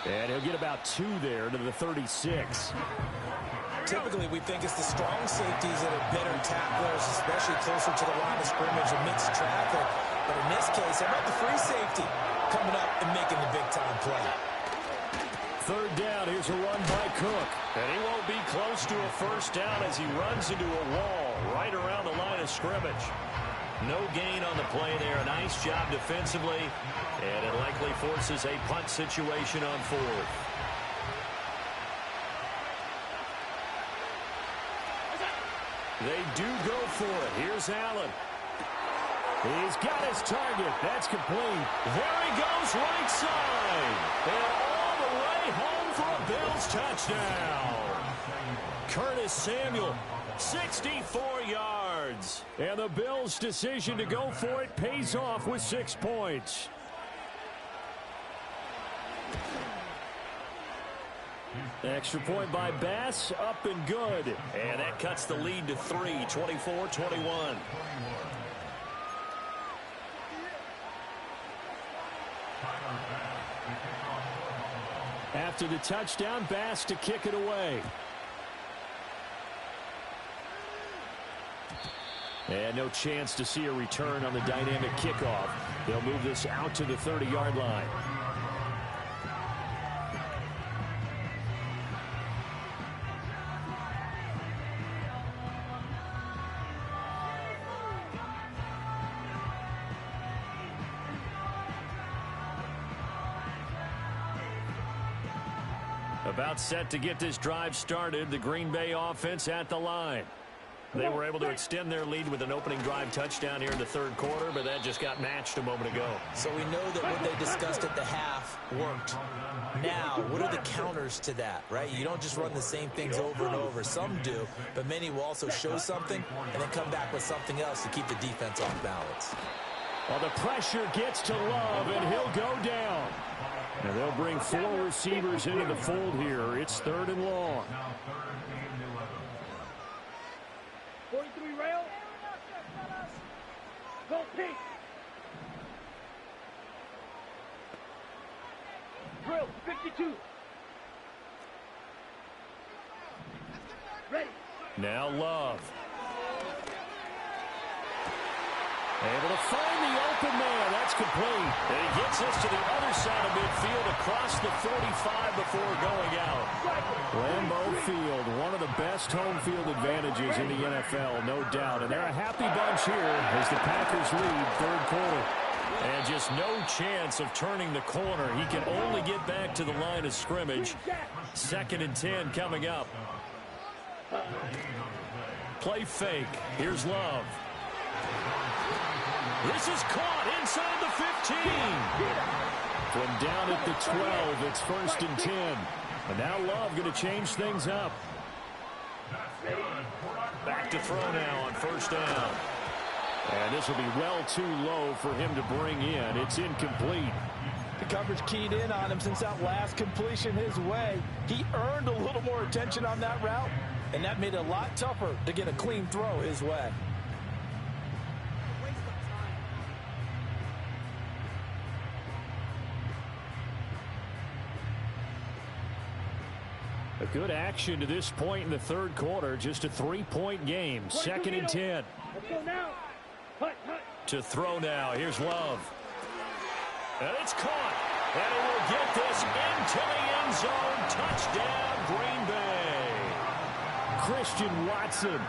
And he'll get about 2 there to the 36. Typically, we think it's the strong safeties that are better tacklers, especially closer to the line of scrimmage amidst traffic. But in this case, how about the free safety coming up and making the big-time play? 3rd down. Here's a run by Cook. And he won't be close to a first down as he runs into a wall right around the line of scrimmage. No gain on the play there. A nice job defensively. And it likely forces a punt situation on 4th. They do go for it. Here's Allen. He's got his target. That's complete. There he goes, right side. And all the way home for a Bills touchdown. Curtis Samuel, 64 yards. And the Bills' decision to go for it pays off with 6 points. Extra point by Bass, up and good. And that cuts the lead to 3, 24-21. After the touchdown, Bass to kick it away. And no chance to see a return on the dynamic kickoff. They'll move this out to the 30-yard line. About set to get this drive started. The Green Bay offense at the line. They were able to extend their lead with an opening drive touchdown here in the 3rd quarter, but that just got matched a moment ago. So we know that what they discussed at the half worked. Now, what are the counters to that, right? You don't just run the same things over and over. Some do, but many will also show something and then come back with something else to keep the defense off balance. Well, the pressure gets to Love, and he'll go down. And they'll bring 4 receivers into the fold here. It's 3rd and long. 43 rail. Go pink. Drill 52. Ready. Now Love. Able to find the open man. That's complete. And he gets us to the other side of midfield across the 45 before going out. Lambeau Field, one of the best home field advantages in the NFL, no doubt. And they're a happy bunch here as the Packers lead 3rd quarter. And just no chance of turning the corner. He can only get back to the line of scrimmage. 2nd and 10 coming up. Play fake. Here's Love. This is caught inside the 15. From down at the 12, it's 1st and 10. And now Love going to change things up. Back to throw now on 1st down. And this will be well too low for him to bring in. It's incomplete. The coverage keyed in on him since that last completion his way. He earned a little more attention on that route, and that made it a lot tougher to get a clean throw his way. A good action to this point in the 3rd quarter. Just a 3-point game. 2nd and 10. Let's go now. Hut. To throw now. Here's Love. And it's caught. And he will get this into the end zone. Touchdown, Green Bay. Christian Watson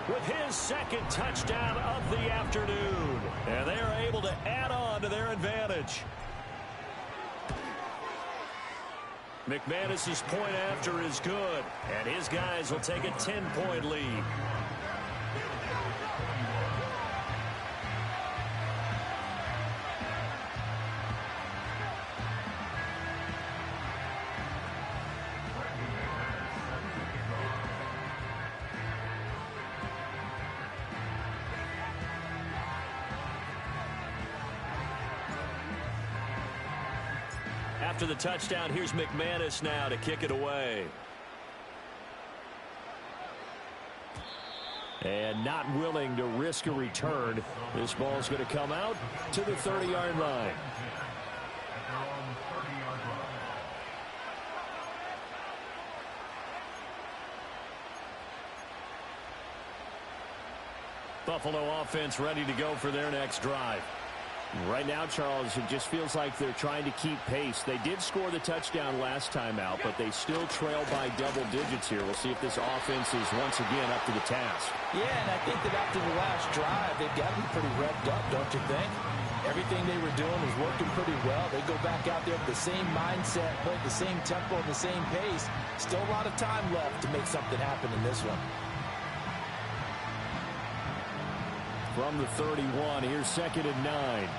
with his 2nd touchdown of the afternoon. And they are able to add on to their advantage. McManus's point after is good, and his guys will take a 10-point lead. After the touchdown, here's McManus now to kick it away. And not willing to risk a return. This ball's going to come out to the 30-yard line. Buffalo offense ready to go for their next drive. Right now, Charles, it just feels like they're trying to keep pace. They did score the touchdown last time out, but they still trail by double digits here. We'll see if this offense is once again up to the task. Yeah, and I think that after the last drive, they've got to be pretty revved up, don't you think? Everything they were doing was working pretty well. They go back out there with the same mindset, play at the same tempo, and the same pace. Still a lot of time left to make something happen in this one. From the 31, here's 2nd and 9.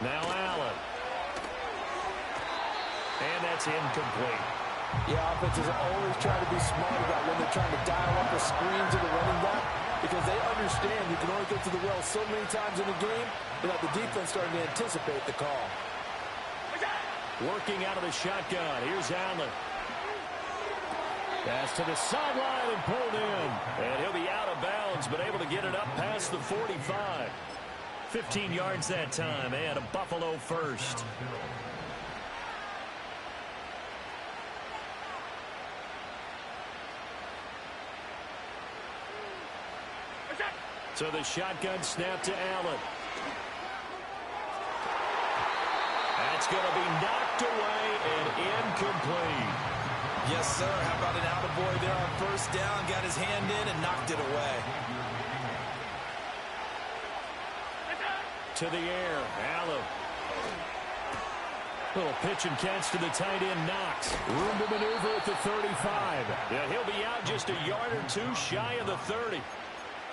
Now Allen. And that's incomplete. Yeah, offenses are always trying to be smart about when they're trying to dial up a screen to the running back, because they understand you can only get to the well so many times in a game without the defense starting to anticipate the call. Working out of the shotgun. Here's Allen. Pass to the sideline and pulled in. And he'll be out of bounds, but able to get it up past the 45. 15 yards that time, and a Buffalo first. So the shotgun snap to Allen. That's going to be knocked away and incomplete. Yes, sir. How about an attaboy there on first down? Got his hand in and knocked it away. To the air, Allen. Little pitch and catch to the tight end, Knox. Room to maneuver at the 35. Yeah, he'll be out just a yard or two shy of the 30.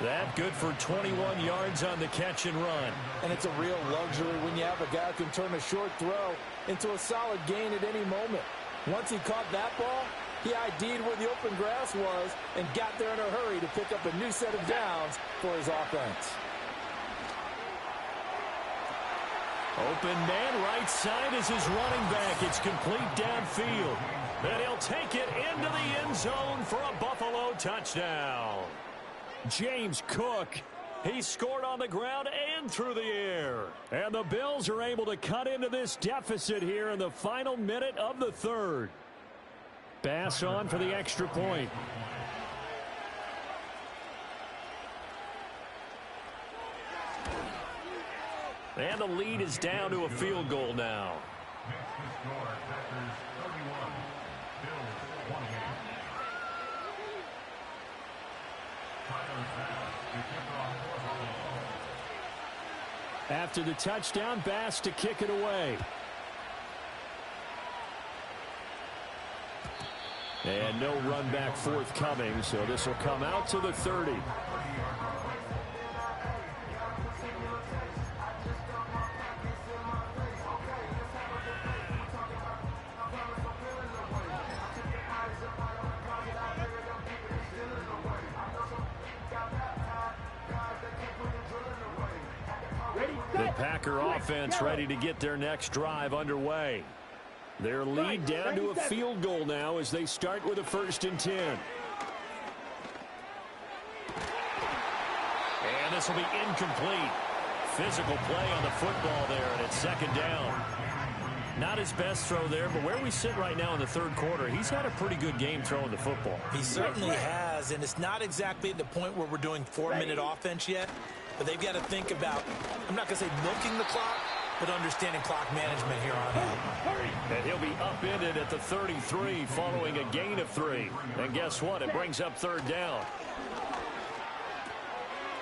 That good for 21 yards on the catch and run. And it's a real luxury when you have a guy who can turn a short throw into a solid gain at any moment. Once he caught that ball, he ID'd where the open grass was and got there in a hurry to pick up a new set of downs for his offense. Open man right side is his running back. It's complete downfield. And he'll take it into the end zone for a Buffalo touchdown. James Cook, he scored on the ground and through the air. And the Bills are able to cut into this deficit here in the final minute of the third. Bass on for the extra point. And the lead is down to a field goal now. After the touchdown, Bass to kick it away. And no run back forthcoming, so this will come out to the 30. The Packer offense ready to get their next drive underway. Their lead down to a field goal now as they start with a 1st and 10. And this will be incomplete. Physical play on the football there, and it's 2nd down. Not his best throw there, but where we sit right now in the third quarter, he's had a pretty good game throwing the football. He certainly has, and it's not exactly at the point where we're doing 4-minute offense yet, but they've got to think about, I'm not going to say milking the clock, but understanding clock management here on out. And he'll be upended at the 33 following a gain of 3. And guess what? It brings up 3rd down.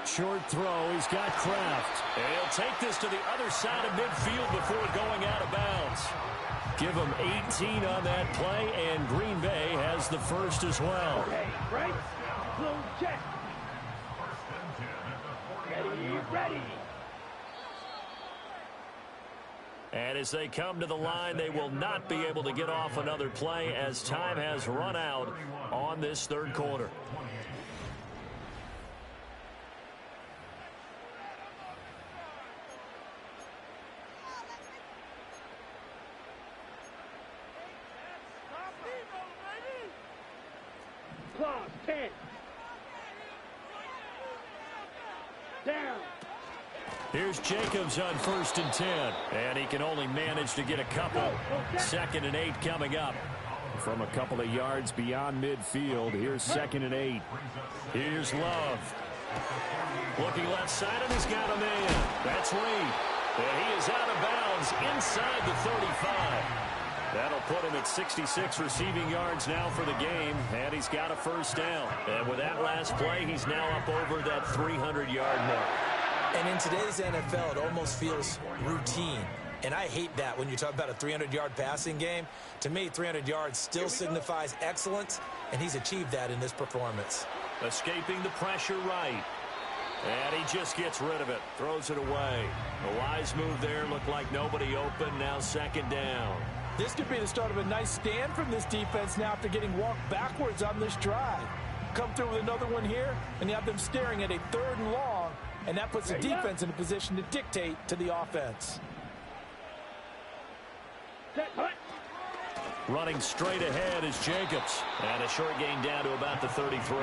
Short throw. He's got Kraft. And he'll take this to the other side of midfield before going out of bounds. Give him 18 on that play, and Green Bay has the first as well. Okay, right? Close check. Ready. And as they come to the line, they will not be able to get off another play as time has run out on this third quarter. Clock, 10. Down. Here's Jacobs on 1st and 10. And he can only manage to get a couple. 2nd and 8 coming up. from a couple of yards beyond midfield. Here's 2nd and 8. Here's Love. Looking left side, and he's got a man. That's Reed. And he is out of bounds inside the 35. That'll put him at 66 receiving yards now for the game, and he's got a first down. And with that last play, he's now up over that 300-yard mark. And in today's NFL, it almost feels routine. And I hate that when you talk about a 300-yard passing game. To me, 300 yards still signifies excellence, and he's achieved that in this performance. Escaping the pressure right. And he just gets rid of it. Throws it away. A wise move there. Looked like nobody open. Now 2nd down. This could be the start of a nice stand from this defense now after getting walked backwards on this drive. Come through with another one here, and you have them staring at a 3rd and long, and that puts the defense in a position to dictate to the offense. Running straight ahead is Jacobs. And a short gain down to about the 33.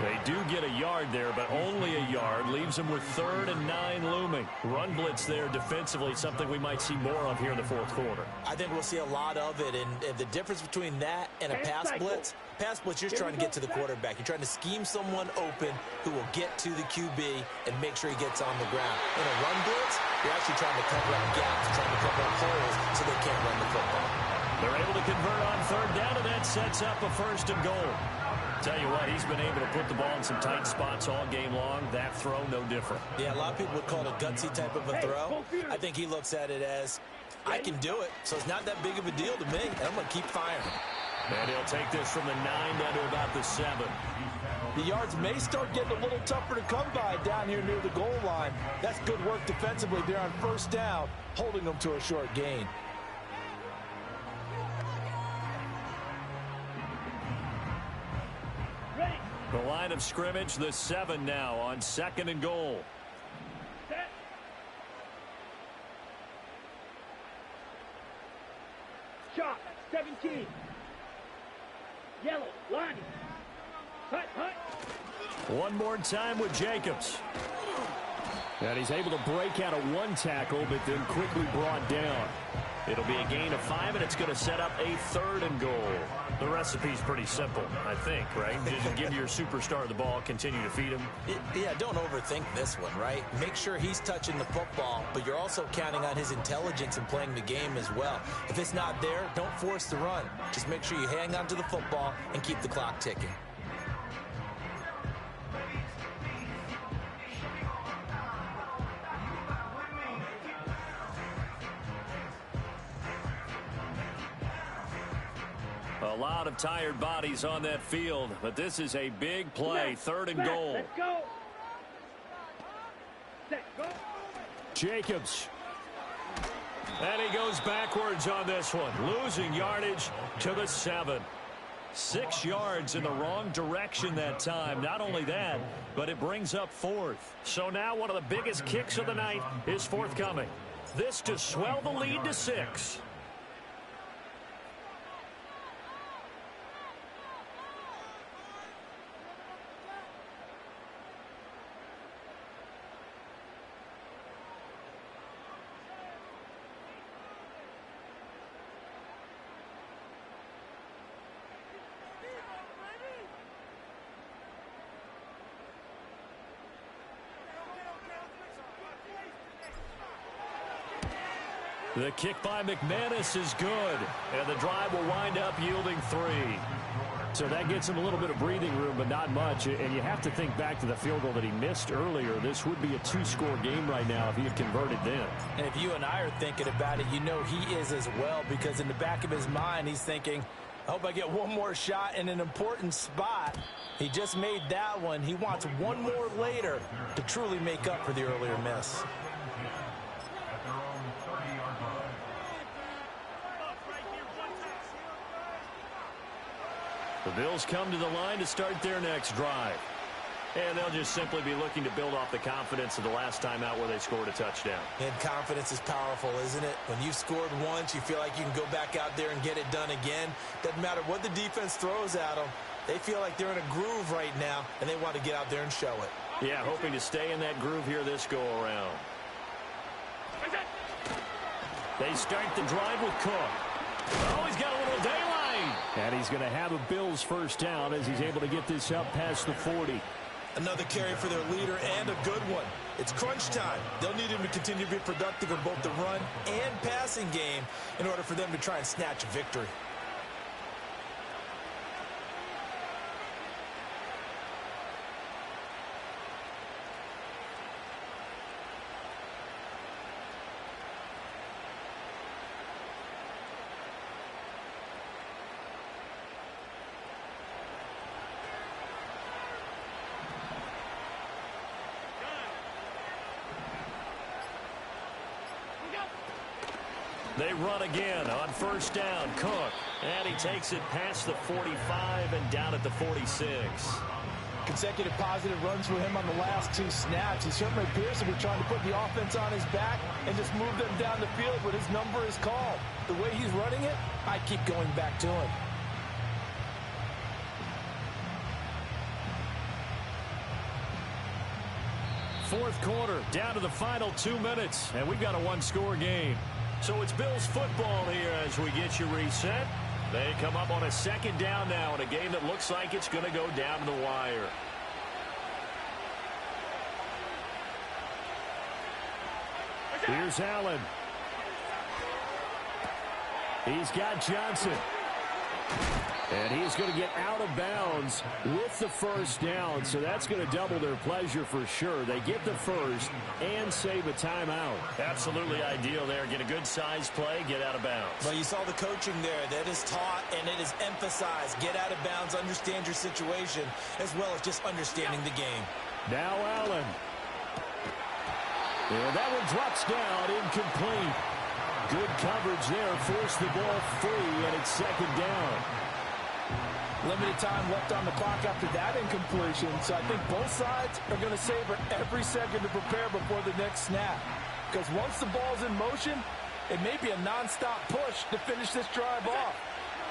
They do get a yard there, but only a yard. Leaves them with 3rd and 9 looming. Run blitz there defensively, something we might see more of here in the 4th quarter. I think we'll see a lot of it, and the difference between that and a pass blitz, you're trying to get to the quarterback. You're trying to scheme someone open who will get to the QB and make sure he gets on the ground. In a run blitz, you're actually trying to cover up gaps, trying to cover up holes so they can't run the football. They're able to convert on 3rd down, and that sets up a 1st and goal. Tell you what, he's been able to put the ball in some tight spots all game long. That throw, no different. Yeah, a lot of people would call it a gutsy type of a throw. I think he looks at it as, I can do it, so it's not that big of a deal to me, and I'm going to keep firing. And he'll take this from the 9 down to about the 7. The yards may start getting a little tougher to come by down here near the goal line. That's good work defensively there on 1st down, holding them to a short gain. The line of scrimmage, the 7 now on 2nd and goal. Set. Shot, 17. Yellow, line. Hut, hut. One more time with Jacobs. And he's able to break out of 1 tackle, but then quickly brought down. It'll be a gain of 5, and it's going to set up a 3rd and goal. The recipe's pretty simple, I think, right? Just give your superstar the ball, continue to feed him. Yeah, don't overthink this one, right? Make sure he's touching the football, but you're also counting on his intelligence in playing the game as well. If it's not there, don't force the run. Just make sure you hang on to the football and keep the clock ticking. A lot of tired bodies on that field, but this is a big play. 3rd and goal. Let's go. Set, go. Jacobs. And he goes backwards on this one. Losing yardage to the 7. 6 yards in the wrong direction that time. Not only that, but it brings up 4th. So now one of the biggest kicks of the night is forthcoming. This to swell the lead to 6. The kick by McManus is good, and the drive will wind up yielding 3. So that gets him a little bit of breathing room, but not much. And you have to think back to the field goal that he missed earlier. This would be a 2-score game right now if he had converted then. And if you and I are thinking about it, you know he is as well, because in the back of his mind, he's thinking, I hope I get one more shot in an important spot. He just made that one. He wants one more later to truly make up for the earlier miss. The Bills come to the line to start their next drive. And they'll just simply be looking to build off the confidence of the last time out where they scored a touchdown. And confidence is powerful, isn't it? When you've scored once, you feel like you can go back out there and get it done again. Doesn't matter what the defense throws at them. They feel like they're in a groove right now, and they want to get out there and show it. Yeah, hoping to stay in that groove here this go-around. They start the drive with Cook. Oh, he's got a little daylight. And he's going to have a Bills first down as he's able to get this up past the 40. Another carry for their leader, and a good one. It's crunch time. They'll need him to continue to be productive in both the run and passing game in order for them to try and snatch a victory. They run again on first down. Cook. And he takes it past the 45 and down at the 46. Consecutive positive runs for him on the last 2 snaps. He certainly appears to be trying to put the offense on his back and just move them down the field when his number is called. The way he's running it, I keep going back to him. Fourth quarter, down to the final 2 minutes, and we've got a one-score game. So it's Bills football here as we get you reset. They come up on a second down now in a game that looks like it's going to go down to the wire. Here's Allen. He's got Johnson. And he's going to get out of bounds with the first down, so that's going to double their pleasure for sure. They get the first and save a timeout. Absolutely ideal there. Get a good size play, get out of bounds. Well, you saw the coaching there. That is taught and it is emphasized. Get out of bounds, understand your situation, as well as just understanding the game. Now Allen. And that one drops down, incomplete. Good coverage there, forced the ball free, and it's second down. Limited time left on the clock after that incompletion, so I think both sides are going to savor every second to prepare before the next snap. Because once the ball's in motion, it may be a nonstop push to finish this drive off.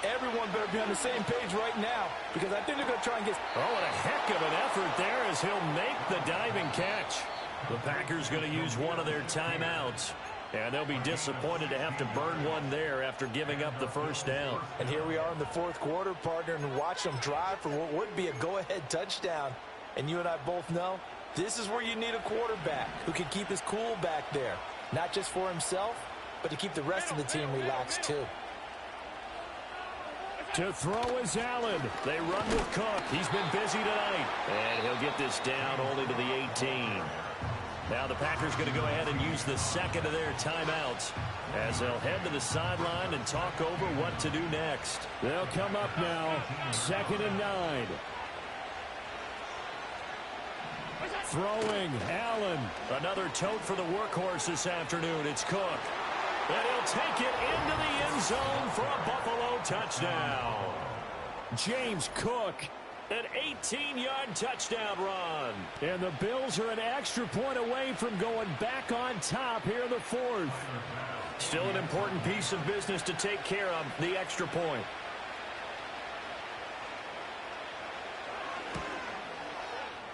Everyone better be on the same page right now, because I think they're going to try and get... Oh, and a heck of an effort there as he'll make the diving catch. The Packers going to use one of their timeouts. And they'll be disappointed to have to burn one there after giving up the first down. And here we are in the fourth quarter, partner, and watch them drive for what would be a go-ahead touchdown. And you and I both know this is where you need a quarterback who can keep his cool back there. Not just for himself, but to keep the rest of the team relaxed too. To throw is Allen. They run with Cook. He's been busy tonight. And he'll get this down only to the 18. Now the Packers going to go ahead and use the second of their timeouts as they'll head to the sideline and talk over what to do next. They'll come up now, 2nd and 9. Throwing, Allen. Another tote for the workhorse this afternoon. It's Cook. And he'll take it into the end zone for a Buffalo touchdown. James Cook. An 18-yard touchdown run. And the Bills are an extra point away from going back on top here in the fourth. Still an important piece of business to take care of, the extra point.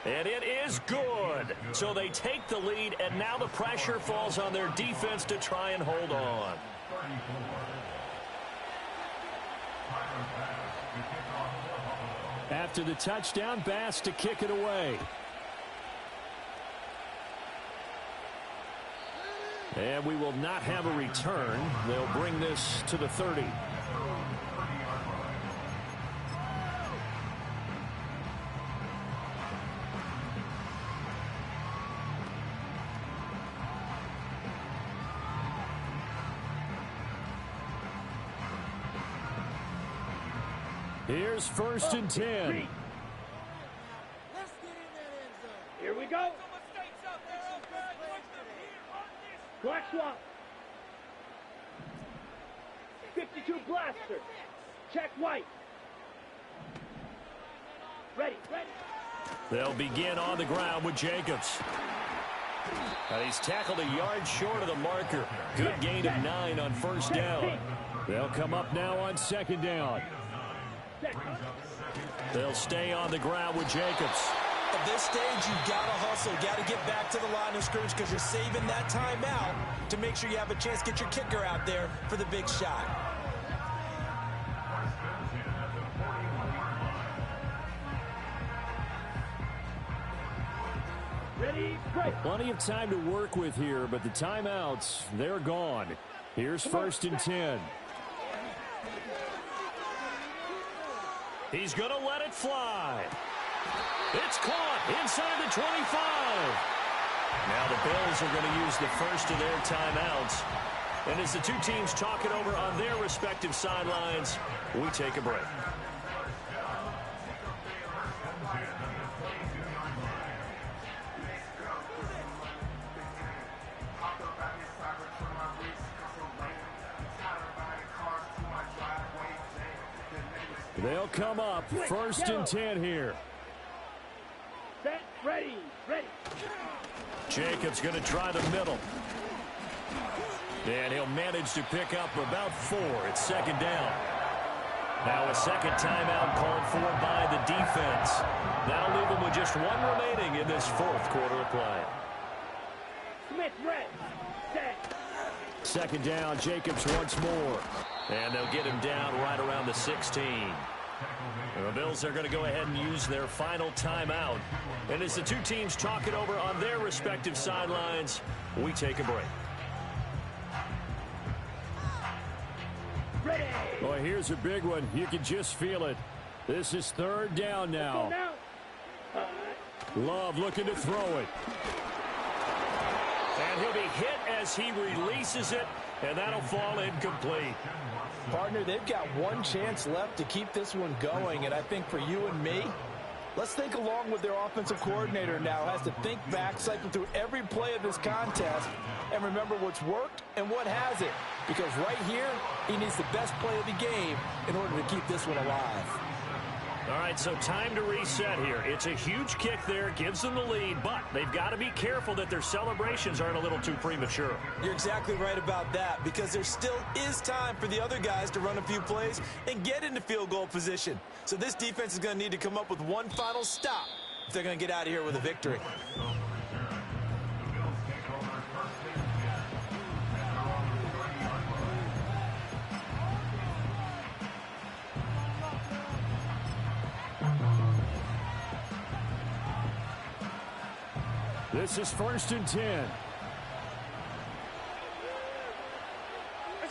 And it is good. So they take the lead, and now the pressure falls on their defense to try and hold on. After the touchdown, Bass to kick it away. And we will not have a return. They'll bring this to the 30. Here's 1st and 10. Here we go. Black swap. 52 blaster. Check white. Ready. They'll begin on the ground with Jacobs. And he's tackled a yard short of the marker. Good gain of 9 on first down. They'll come up now on 2nd down. They'll stay on the ground with Jacobs. At this stage, you've got to hustle. Got to get back to the line of scrimmage because you're saving that timeout to make sure you have a chance to get your kicker out there for the big shot. right. Plenty of time to work with here, but the timeouts, they're gone. Here's 1st and 10. He's going to let it fly. It's caught inside the 25. Now the Bills are going to use the first of their timeouts. And as the two teams talk it over on their respective sidelines, we take a break. They'll come up 1st and 10 here. Set, ready, ready. Jacobs going to try the middle. And he'll manage to pick up about 4. It's 2nd down. Now a second timeout called for by the defense. That'll leave them with just 1 remaining in this 4th quarter of play. Smith, red, set. 2nd down, Jacobs once more. And they'll get him down right around the 16. The Bills are going to go ahead and use their final timeout. And as the two teams talk it over on their respective sidelines, we take a break. Ready. Boy, here's a big one. You can just feel it. This is 3rd down now. Love looking to throw it. And he'll be hit as he releases it, and that'll fall incomplete. Partner, they've got 1 chance left to keep this one going, and I think for you and me, let's think along with their offensive coordinator now. Has to think back, cycle through every play of this contest, and remember what's worked and what hasn't. Because right here, he needs the best play of the game in order to keep this one alive. All right, so time to reset here. It's a huge kick there, gives them the lead, but they've got to be careful that their celebrations aren't a little too premature. You're exactly right about that, because there still is time for the other guys to run a few plays and get into field goal position. So this defense is going to need to come up with one final stop if they're going to get out of here with a victory. This is 1st and 10.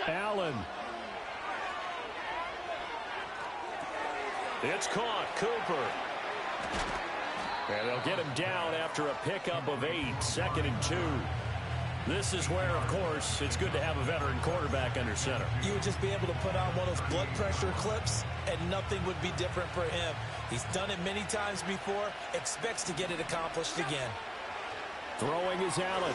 Allen. It's caught. Cooper. And they'll get him down after a pickup of 8. 2nd and 2. This is where, of course, it's good to have a veteran quarterback under center. You would just be able to put on one of those blood pressure clips, and nothing would be different for him. He's done it many times before, expects to get it accomplished again. Throwing is Allen.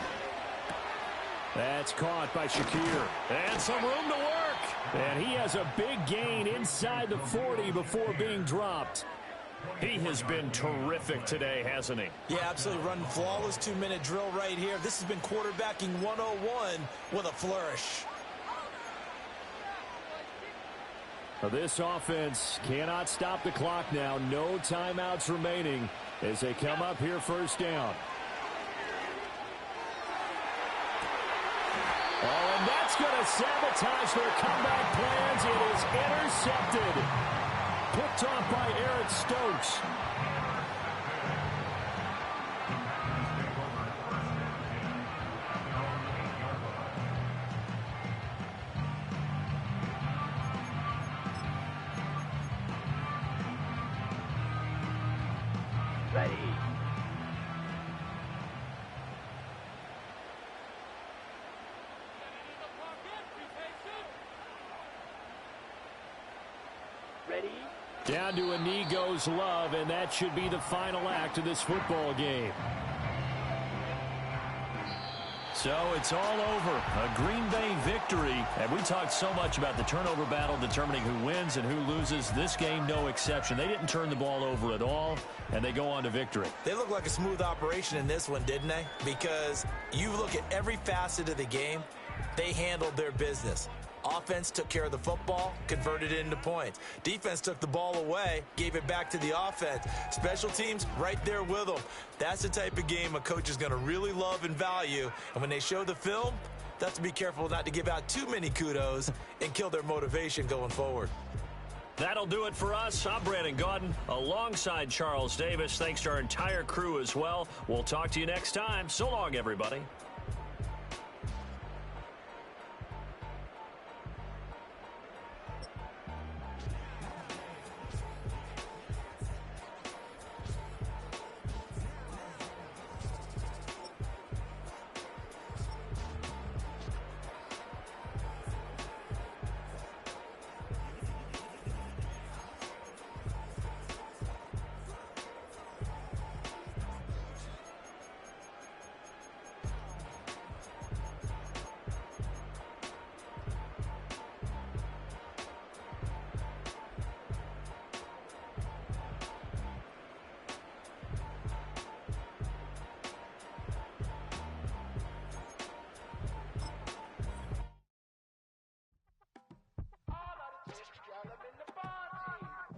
That's caught by Shakir. And some room to work. And he has a big gain inside the 40 before being dropped. He has been terrific today, hasn't he? Yeah, absolutely. Running flawless 2-minute drill right here. This has been quarterbacking 101 with a flourish. This offense cannot stop the clock now. No timeouts remaining as they come up here 1st down. Oh, and that's going to sabotage their comeback plans. It is intercepted. Picked off by Eric Stokes. Ready. Ready. Down to a knee goes Love, and that should be the final act of this football game. So it's all over. A Green Bay victory. And we talked so much about the turnover battle determining who wins and who loses. This game, no exception. They didn't turn the ball over at all, and they go on to victory. They look like a smooth operation in this one, didn't they? Because you look at every facet of the game, they handled their business. Offense took care of the football, converted it into points. Defense took the ball away, gave it back to the offense. Special teams right there with them. That's the type of game a coach is going to really love and value. And when they show the film, they have to be careful not to give out too many kudos and kill their motivation going forward. That'll do it for us. I'm Brandon Gaudin alongside Charles Davis. Thanks to our entire crew as well. We'll talk to you next time. So long, everybody.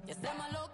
Yes, them a look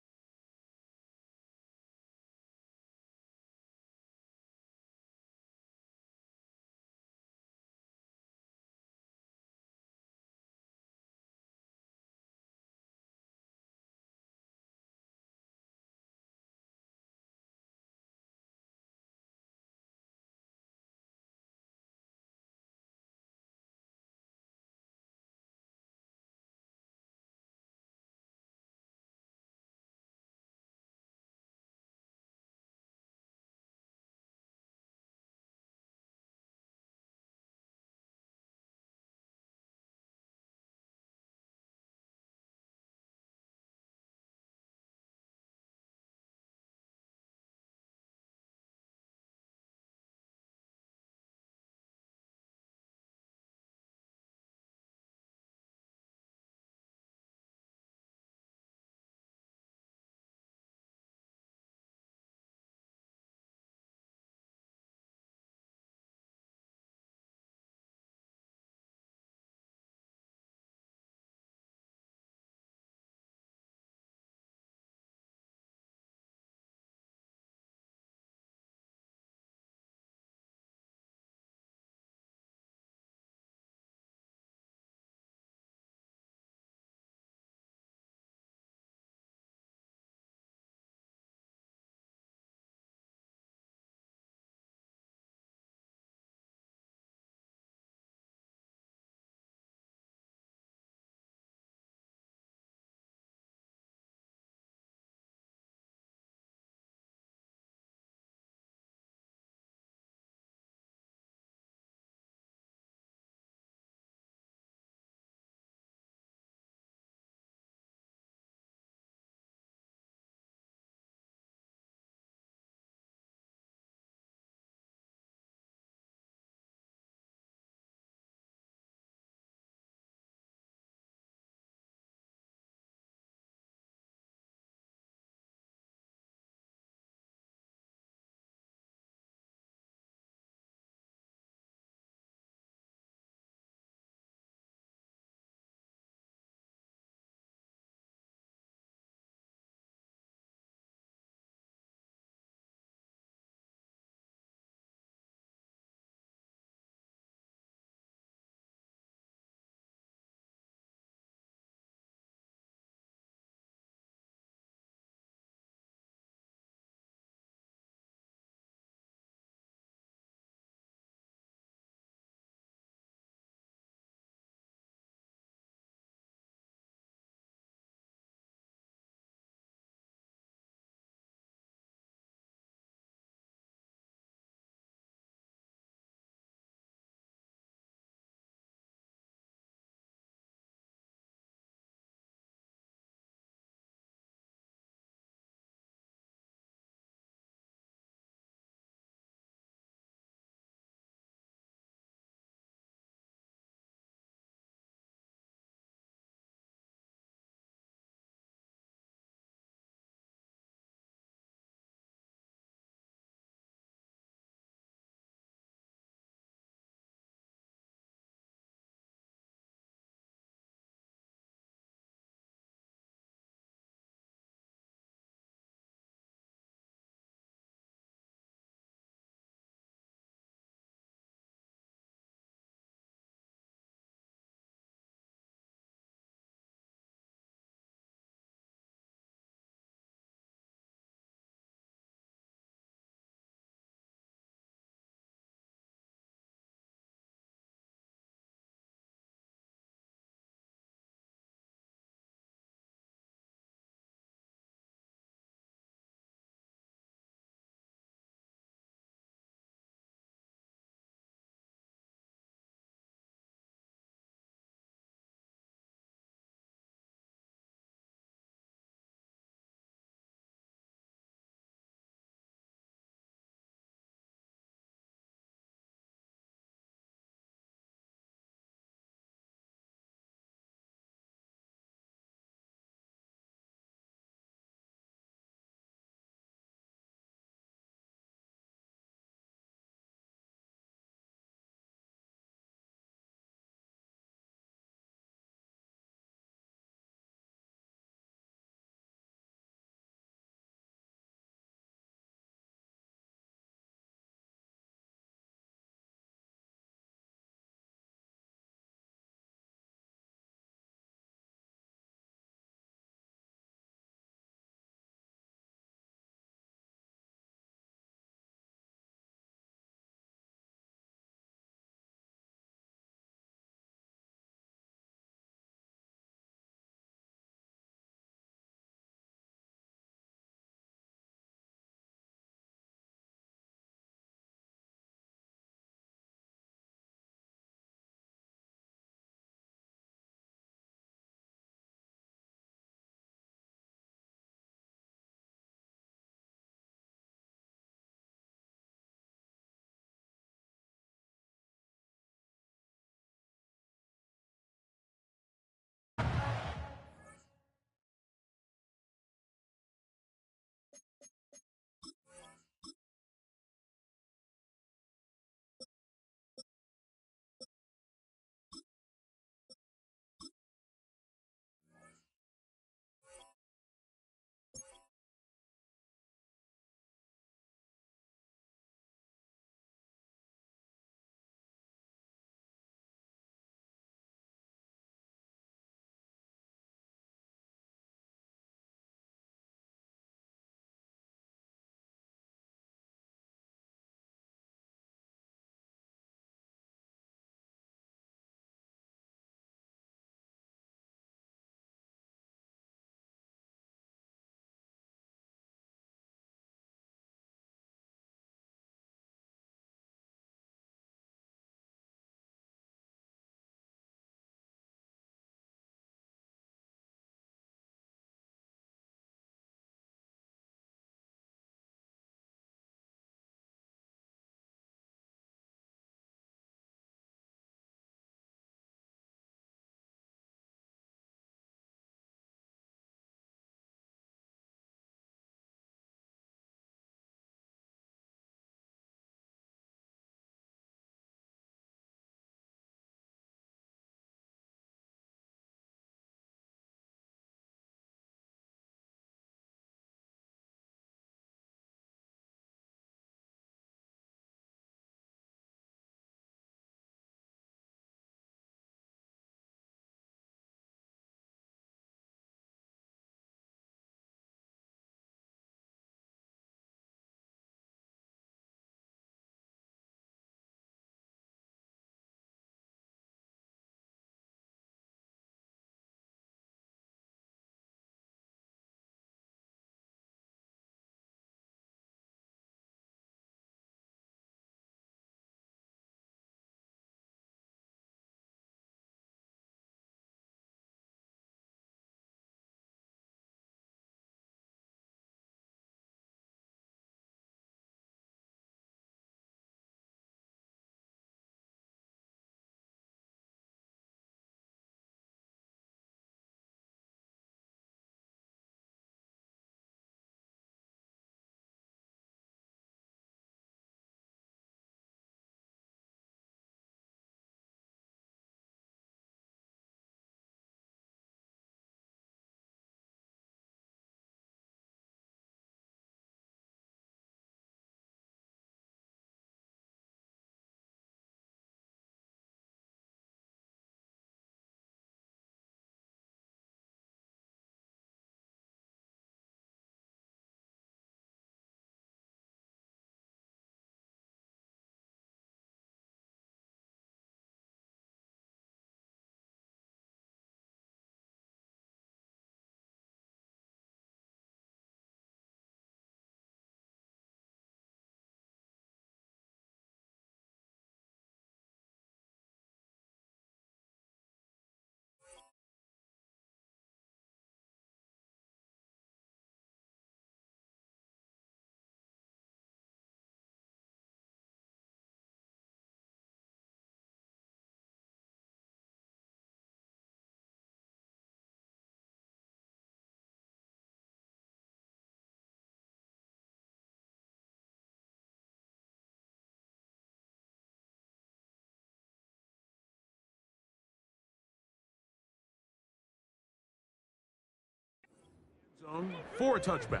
For a touchback.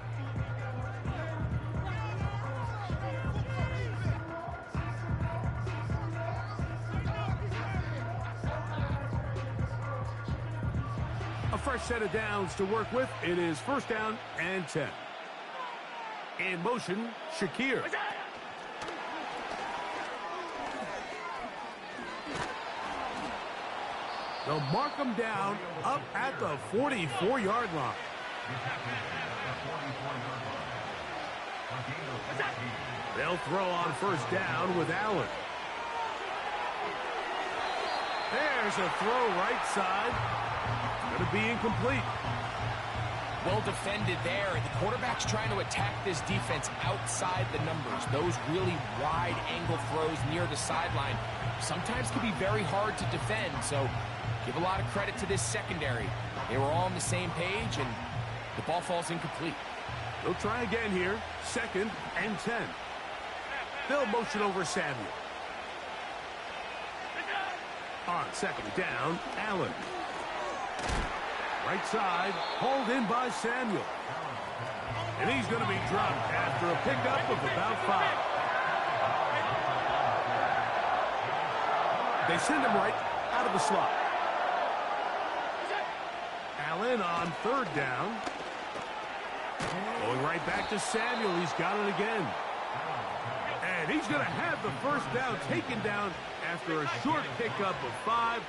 A fresh set of downs to work with. It is first down and 10. In motion, Shakir. They'll mark them down up at the 44-yard line. They'll throw on first down with Allen. There's a throw right side. Going to be incomplete. Well defended there. The quarterback's trying to attack this defense outside the numbers. Those really wide angle throws near the sideline sometimes can be very hard to defend. So give a lot of credit to this secondary. They were all on the same page, and the ball falls incomplete. They'll try again here. Second and 10. They'll motion over Samuel. On second down, Allen. Right side, hauled in by Samuel. And he's going to be dropped after a pickup of about 5. They send him right out of the slot. Allen on third down. Going right back to Samuel. He's got it again. And he's going to have the first down taken down after a short pickup of 5,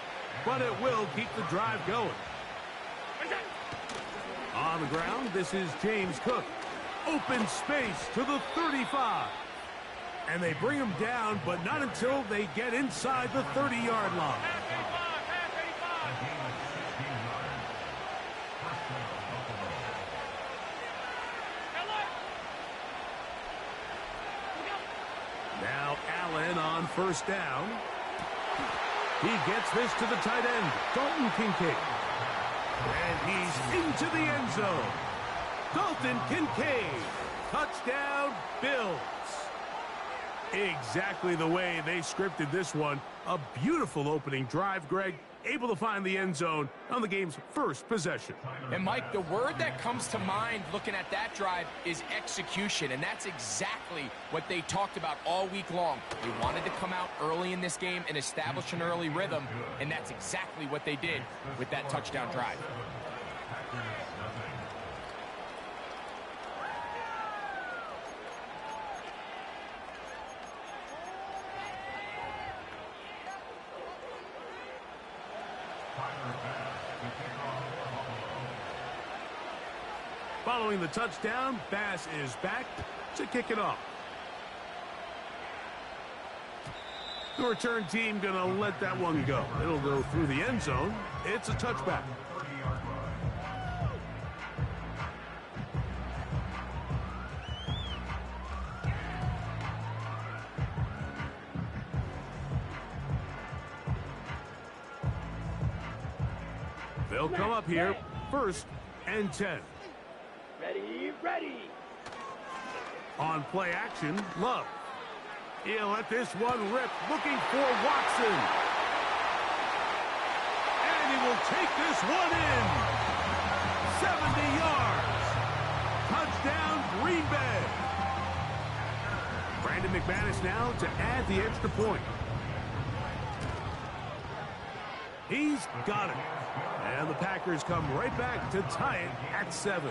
but it will keep the drive going. On the ground, this is James Cook. Open space to the 35. And they bring him down, but not until they get inside the 30-yard line. Now Allen on first down. He gets this to the tight end, Dalton Kincaid. And he's into the end zone. Dalton Kincaid. Touchdown, Bills. Exactly the way they scripted this one. A beautiful opening drive, Greg. Able to find the end zone on the game's first possession. And, Mike, the word that comes to mind looking at that drive is execution, and that's exactly what they talked about all week long. They wanted to come out early in this game and establish an early rhythm, and that's exactly what they did with that touchdown drive. Following the touchdown, Bass is back to kick it off. The return team going to let that one go. It'll go through the end zone. It's a touchback. They'll come up here, first and 10. Ready, ready. On play action, Love. He'll let this one rip, looking for Watson. And he will take this one in. 70 yards. Touchdown, Green Bay. Brandon McManus now to add the extra point. He's got it. And the Packers come right back to tie it at 7.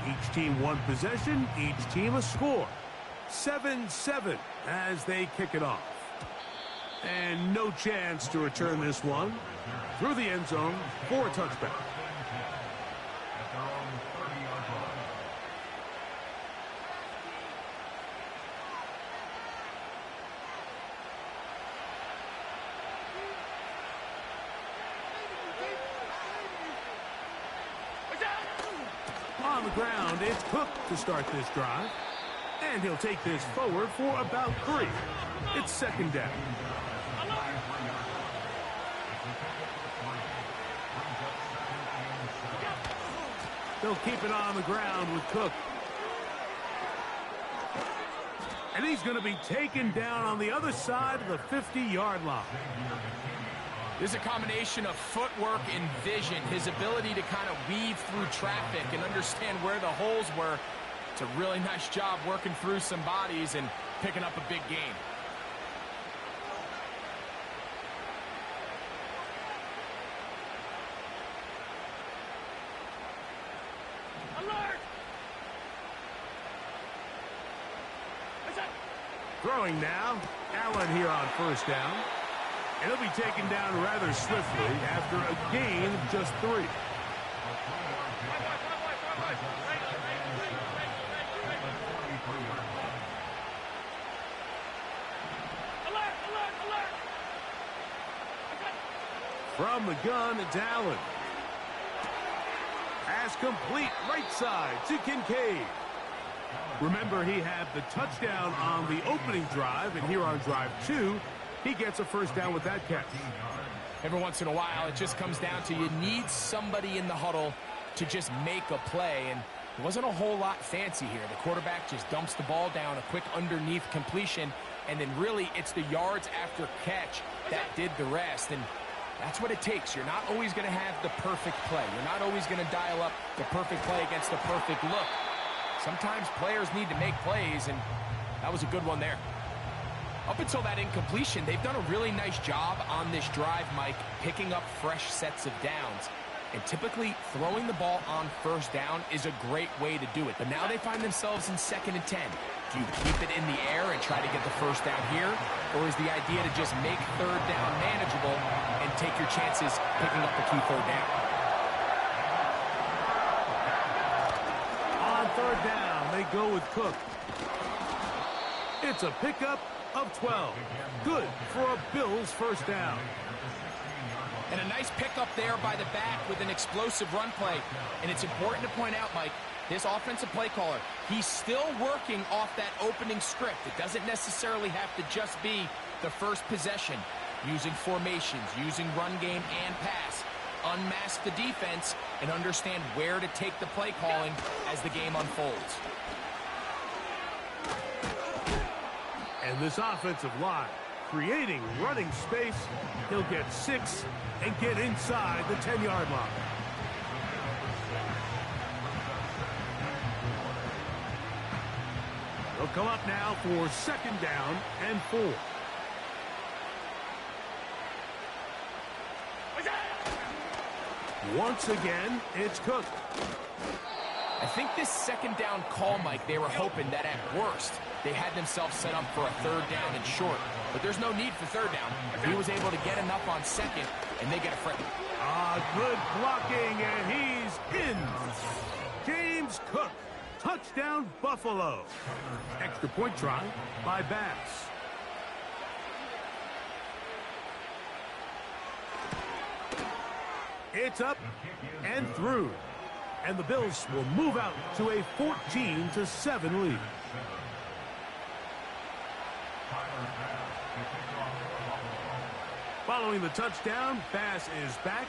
Each team one possession, each team a score. 7-7 as they kick it off. And no chance to return this one through the end zone for a touchback. On the ground, it's Cook to start this drive. And he'll take this forward for about 3. It's second down. They'll keep it on the ground with Cook. And he's going to be taken down on the other side of the 50-yard line. There's a combination of footwork and vision, his ability to kind of weave through traffic and understand where the holes were. It's a really nice job working through some bodies and picking up a big gain. Alert! Throwing now, Allen here on first down. And he'll be taken down rather swiftly after a gain of just 3. From the gun, it's Allen. Pass complete right side to Kincaid. Remember, he had the touchdown on the opening drive, and here on drive 2, he gets a first down with that catch. Every once in a while, it just comes down to you need somebody in the huddle to just make a play, and it wasn't a whole lot fancy here. The quarterback just dumps the ball down, a quick underneath completion, and then really it's the yards after catch that did the rest, and that's what it takes. You're not always going to have the perfect play. You're not always going to dial up the perfect play against the perfect look. Sometimes players need to make plays, and that was a good one there. Up until that incompletion, they've done a really nice job on this drive, Mike, picking up fresh sets of downs. And typically, throwing the ball on first down is a great way to do it. But now they find themselves in 2nd and 10. Do you keep it in the air and try to get the first down here? Or is the idea to just make 3rd down manageable and take your chances picking up the key 3rd down? On 3rd down, they go with Cook. It's a pickup of 12. Good for a Bills first down. And a nice pickup there by the back with an explosive run play. And it's important to point out, Mike, this offensive play caller, he's still working off that opening script. It doesn't necessarily have to just be the first possession. Using formations, using run game and pass. Unmask the defense and understand where to take the play calling as the game unfolds. And this offensive line, creating running space, he'll get 6 and get inside the 10-yard line. They'll come up now for 2nd down and 4. Once again, it's Cook. I think this 2nd down call, Mike, they were hoping that at worst they had themselves set up for a 3rd down and short. But there's no need for 3rd down. He was able to get enough on 2nd, and they get a free. Good blocking, and he's in. James Cook, touchdown Buffalo. Extra point try by Bass. It's up and through. And the Bills will move out to a 14-7 lead. Following the touchdown, Bass is back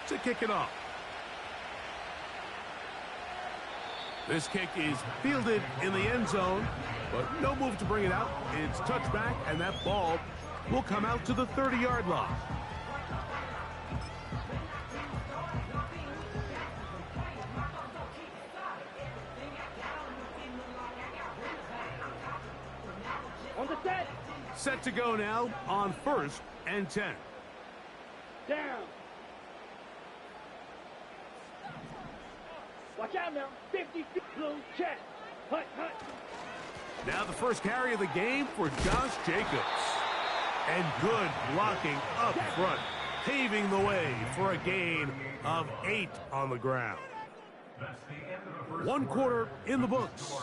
to kick it off. This kick is fielded in the end zone, but no move to bring it out. It's touchback, and that ball will come out to the 30-yard line. On the set. Set to go now on 1st and 10. Down. Watch out now. 50 feet. Blue check. Hut, hut. Now the first carry of the game for Josh Jacobs. And good blocking up front, paving the way for a gain of 8 on the ground. 1 quarter in the books.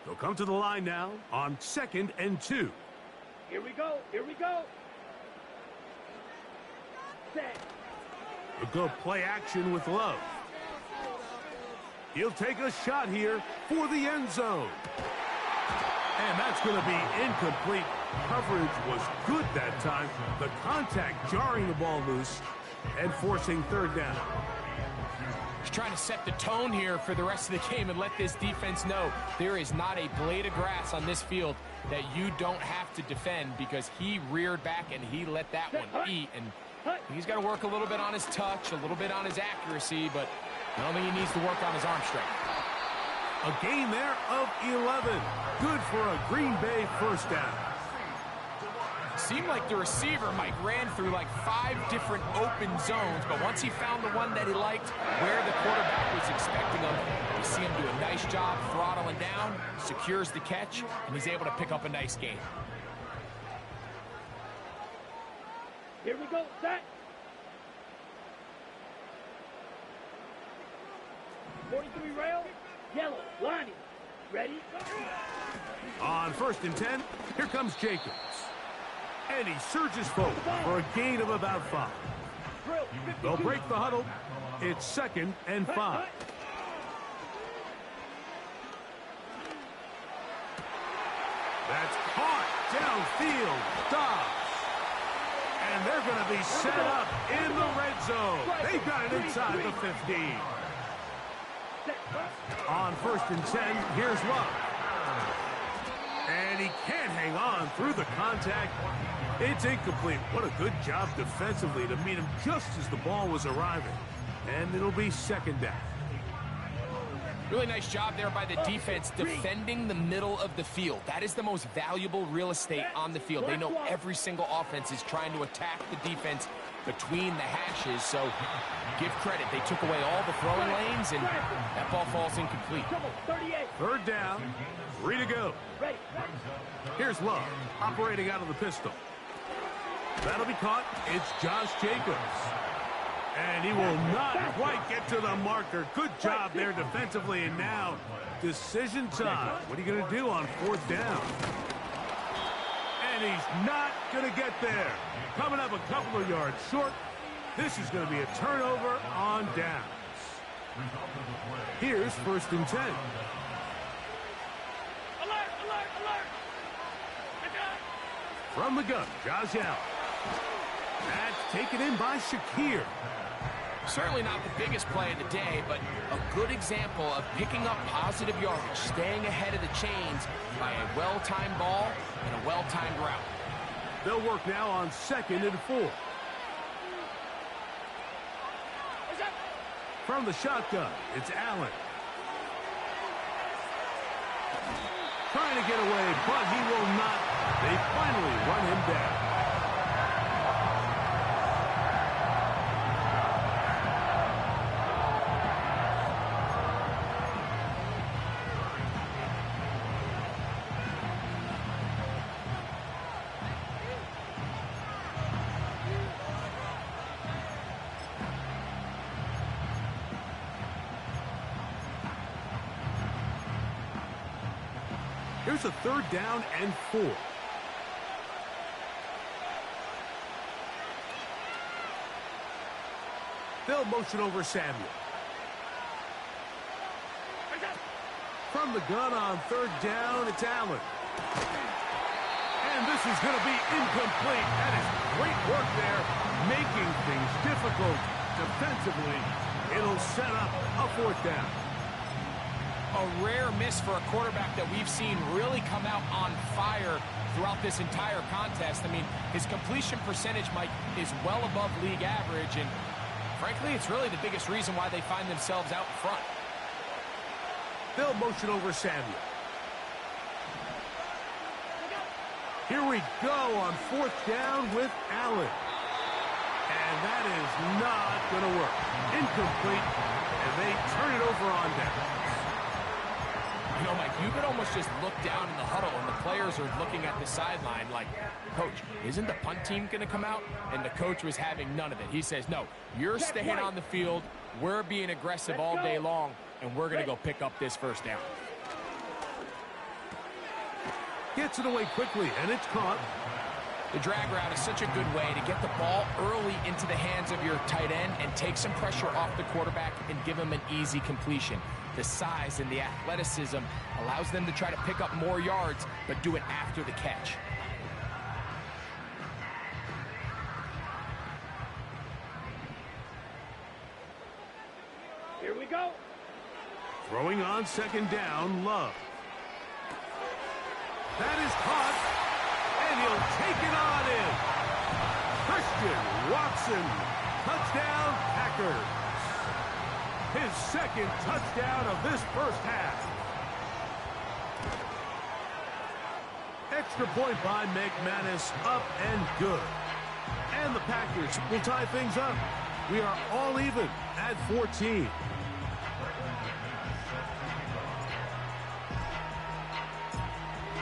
They'll come to the line now on 2nd and 2. Here we go. Here we go. Set. A good play action with Love. He'll take a shot here for the end zone. And that's going to be incomplete Coverage was good that time. The contact jarring the ball loose and forcing third down. He's trying to set the tone here for the rest of the game and let this defense know there is not a blade of grass on this field that you don't have to defend, because he reared back and he let that one eat. And he's got to work a little bit on his touch, a little bit on his accuracy, but I don't think he needs to work on his arm strength. A gain there of 11. Good for a Green Bay first down. Seemed like the receiver, Mike, ran through like 5 different open zones, but once he found the one that he liked, where the quarterback was expecting him, you see him do a nice job throttling down, secures the catch, and he's able to pick up a nice gain. Here we go, set. 43 rail, yellow, lining. Ready? On 1st and 10, here comes Jacobs. And he surges forward for a gain of about 5. They'll break the huddle. It's 2nd and 5. That's caught downfield. Dobbs. And they're going to be set up in the red zone. They've got it inside the 15. On 1st and 10, here's Love. And he can't hang on through the contact. It's incomplete. What a good job defensively to meet him just as the ball was arriving. And it'll be 2nd down. Really nice job there by the defense defending the middle of the field. That is the most valuable real estate on the field. They know every single offense is trying to attack the defense between the hashes, so give credit. They took away all the throwing lanes, and that ball falls incomplete. 3rd down, 3 to go. Here's Love, operating out of the pistol. That'll be caught. It's Josh Jacobs. And he will not quite get to the marker. Good job there defensively, and now decision time. What are you going to do on 4th down? And he's not going to get there. Coming up a couple of yards short. This is going to be a turnover on downs. Here's 1st and 10. From the gun, Josh Allen. That's taken in by Shakir. Certainly not the biggest play of the day, but a good example of picking up positive yardage, staying ahead of the chains by a well-timed ball and a well-timed route. They'll work now on 2nd and 4. From the shotgun, it's Allen. Trying to get away, but he will not. They finally run him down. Here's a 3rd down and 4. They'll motion over Samuel. From the gun on 3rd down, it's Allen. And this is going to be incomplete. That is great work there, making things difficult defensively. It'll set up a 4th down. A rare miss for a quarterback that we've seen really come out on fire throughout this entire contest. I mean, his completion percentage, Mike, is well above league average, and frankly, it's really the biggest reason why they find themselves out front. They'll motion over Samuel. Here we go on 4th down with Allen. And that is not going to work. Incomplete, and they turn it over on down. You know, Mike, you could almost just look down in the huddle and the players are looking at the sideline like, Coach, isn't the punt team going to come out? And the coach was having none of it. He says, no, you're staying on the field. We're being aggressive all day long, and we're going to go pick up this 1st down. Gets it away quickly, and it's caught. The drag route is such a good way to get the ball early into the hands of your tight end and take some pressure off the quarterback and give him an easy completion. The size and the athleticism allows them to try to pick up more yards, but do it after the catch. Throwing on second down, Love. That is caught, and he'll take it on in. Christian Watson, touchdown Packers. His second touchdown of this first half. Extra point by McManus, up and good. And the Packers will tie things up. We are all even at 14.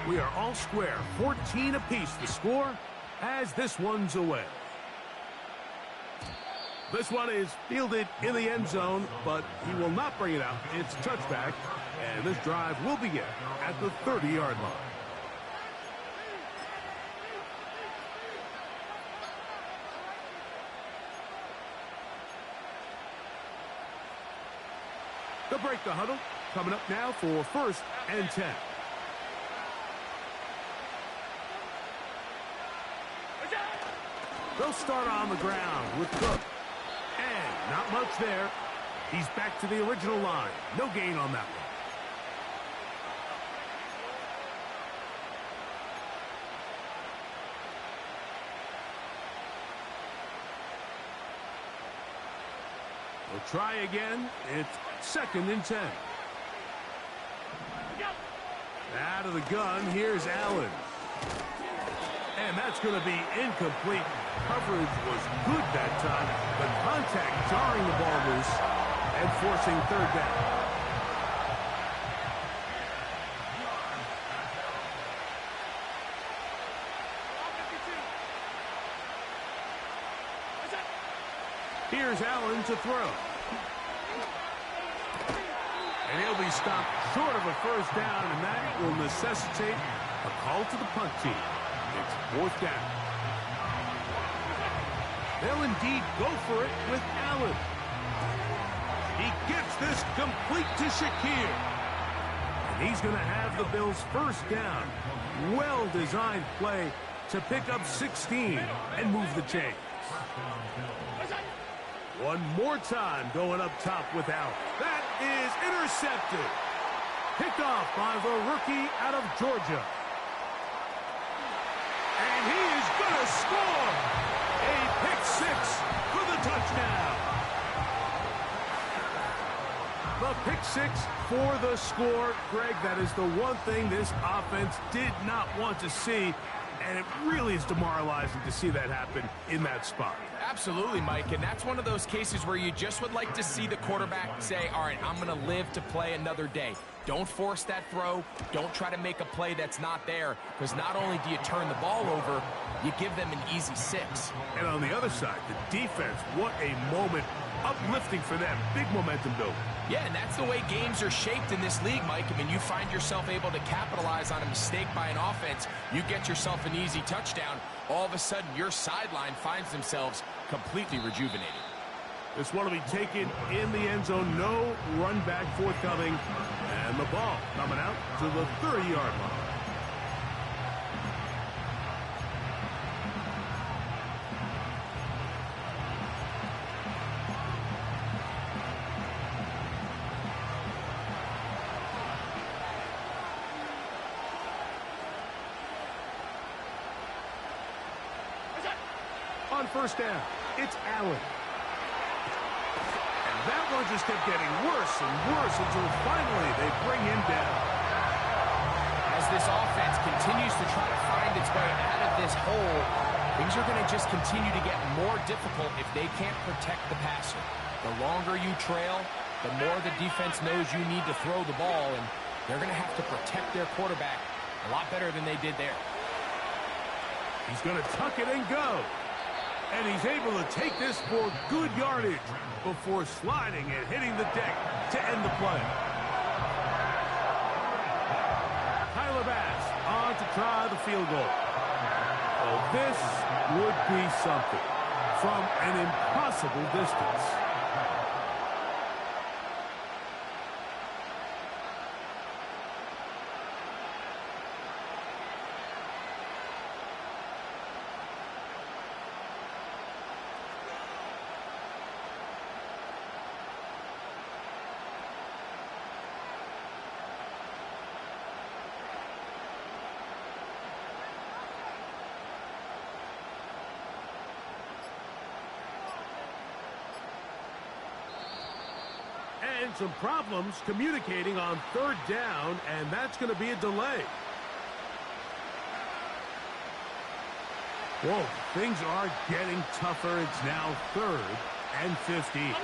We are all square, 14 apiece the score as this one's away. This one is fielded in the end zone, but he will not bring it out. It's a touchback, and this drive will begin at the 30-yard line. They'll break the huddle. Coming up now for 1st and 10. They'll start on the ground with Cook. And not much there. He's back to the original line. No gain on that one. We'll try again. It's 2nd and 10. Out of the gun, here's Allen. And that's going to be incomplete. Coverage was good that time, but contact jarring the ball loose and forcing 3rd down. Here's Allen to throw. And he'll be stopped short of a 1st down, and that will necessitate a call to the punt team. It's 4th down. They'll indeed go for it with Allen. He gets this complete to Shakir. And he's going to have the Bills' 1st down. Well-designed play to pick up 16 and move the chains. One more time going up top with Allen. That is intercepted. Picked off by the rookie out of Georgia. And he is going to score. A pick 6 for the touchdown. The pick 6 for the score. Greg, that is the one thing this offense did not want to see. And it really is demoralizing to see that happen in that spot. Absolutely, Mike, and that's one of those cases where you just would like to see the quarterback say, all right, I'm going to live to play another day. Don't force that throw. Don't try to make a play that's not there, because not only do you turn the ball over, you give them an easy 6. And on the other side, the defense, what a moment. Uplifting for them. Big momentum building. Yeah, and that's the way games are shaped in this league, Mike. I mean, you find yourself able to capitalize on a mistake by an offense. You get yourself an easy touchdown. All of a sudden, your sideline finds themselves completely rejuvenated. This one will be taken in the end zone. No run back forthcoming. And the ball coming out to the 30-yard line. On 1st down, it's Allen. And that one just kept getting worse and worse until finally they bring him down. As this offense continues to try to find its way out of this hole, things are going to just continue to get more difficult if they can't protect the passer. The longer you trail, the more the defense knows you need to throw the ball, and they're going to have to protect their quarterback a lot better than they did there. He's going to tuck it and go. And he's able to take this for good yardage before sliding and hitting the deck to end the play. Tyler Bass on to try the field goal. Well, this would be something from an impossible distance. having some problems communicating on third down, and that's going to be a delay. Whoa, things are getting tougher. It's now 3rd and 15.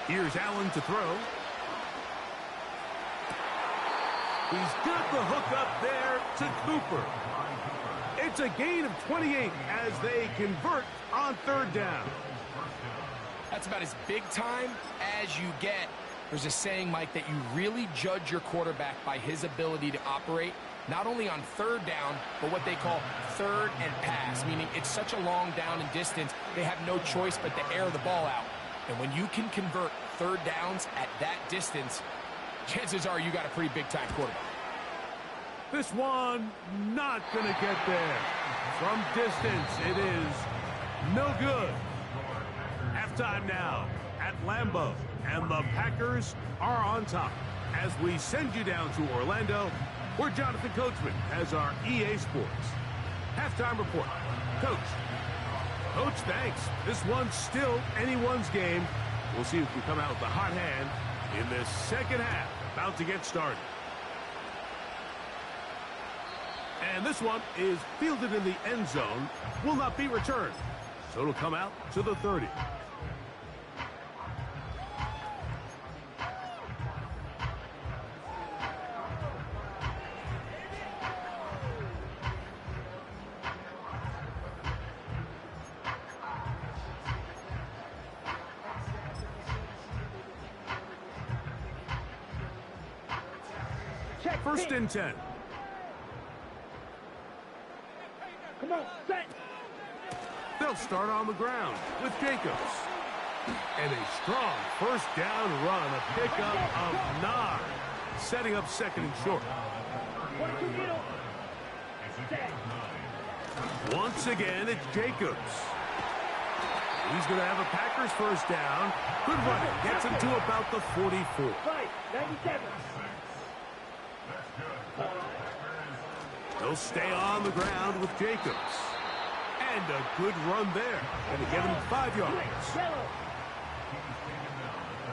Here's Allen to throw. He's got the hook up there to Cooper. It's a gain of 28 as they convert on third down. That's about as big time as you get. There's a saying, Mike, that you really judge your quarterback by his ability to operate, not only on third down, but what they call third and pass, meaning it's such a long down and distance, they have no choice but to air the ball out. And when you can convert third downs at that distance, chances are you got a pretty big-time quarterback. This one not going to get there. From distance, it is no good. Halftime now at Lambeau, and the Packers are on top. As we send you down to Orlando, where Jonathan Coachman has our EA Sports halftime report. Coach, thanks. This one's still anyone's game. We'll see if we come out with a hot hand in this second half. About to get started. And this one is fielded in the end zone. Will not be returned. So it'll come out to the 30. First and 10. Come on, set. They'll start on the ground with Jacobs. And a strong first down run, a pickup of 9. Setting up second and short. Once again, it's Jacobs. He's going to have a Packers first down. Good running. Gets him to about the 44. Right, 97. He'll stay on the ground with Jacobs. And a good run there. Going to get him 5 yards. Yellow.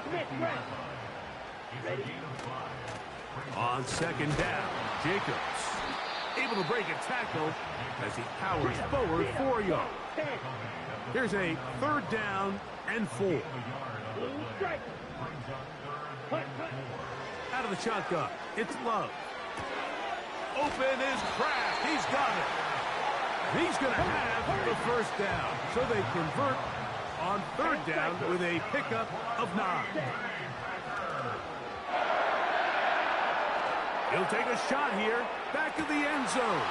Smith, red. Ready. On second down, Jacobs able to break a tackle as he powers forward 4 yards. Here's a third down and 4. Out of the shotgun, it's Love. Open is Kraft. He's got it. He's going to have the first down. So they convert on third down with a pickup of 9. He'll take a shot here. Back of the end zone.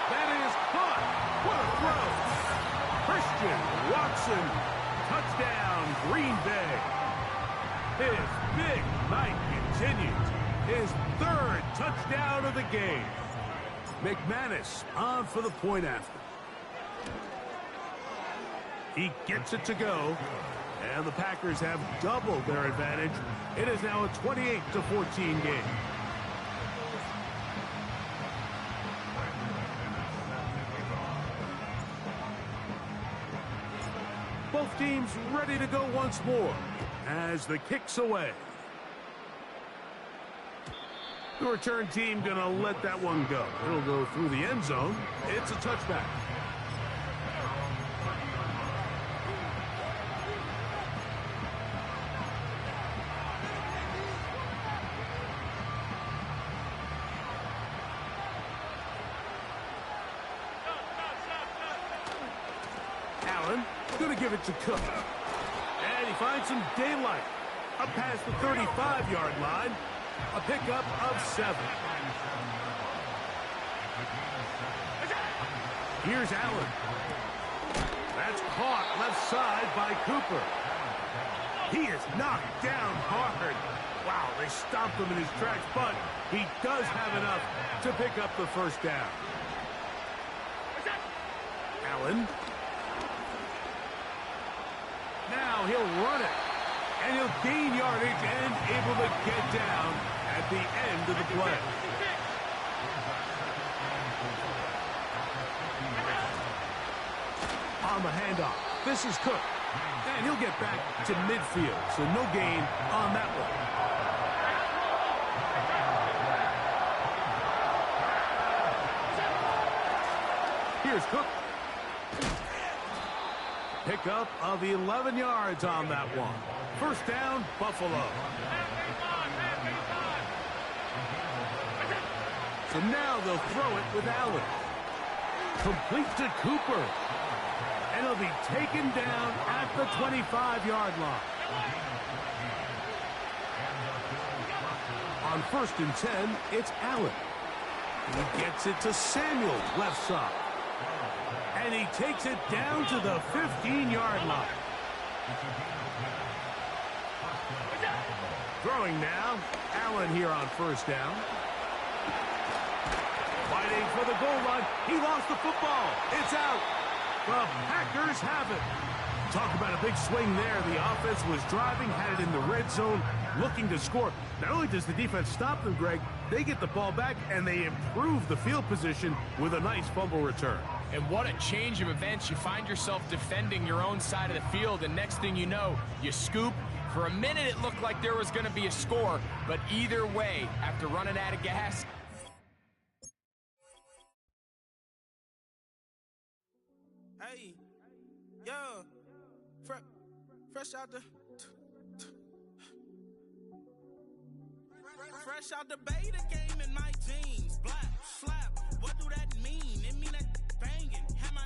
That is caught. What a throw. Christian Watson. Touchdown, Green Bay. His big night continues. His 3rd touchdown of the game. McManus on for the point after. He gets it to go. And the Packers have doubled their advantage. It is now a 28-14 game. Both teams ready to go once more as the kick's away. The return team going to let that one go. It'll go through the end zone. It's a touchback. Allen going to give it to Cook. And he finds some daylight. Up past the 35-yard line. A pickup of 7. Here's Allen. That's caught left side by Cooper. He is knocked down hard. Wow, they stomped him in his tracks, but he does have enough to pick up the first down. Allen. Now he'll run it. And he'll gain yardage and able to get down at the end of the play. on the handoff. This is Cook. And he'll get back to midfield, so no gain on that one. Here's Cook. Pickup of 11 yards on that one. First down, Buffalo. So now they'll throw it with Allen. Complete to Cooper. And he'll be taken down at the 25-yard line. On 1st and 10, it's Allen. He gets it to Samuel, left side. And he takes it down to the 15-yard line. Throwing now, Allen here on 1st down. Fighting for the goal line. He lost the football. It's out. The Packers have it. Talk about a big swing there. The offense was driving, had it in the red zone, looking to score. Not only does the defense stop them, Greg, they get the ball back, and they improve the field position with a nice fumble return. And what a change of events. You find yourself defending your own side of the field, and next thing you know, you scoop. For a minute, it looked like there was going to be a score, but either way, after running out of gas... Hey, yo, fresh out the beta game in my jeans. Black slap, what do that mean? It mean that banging. Have my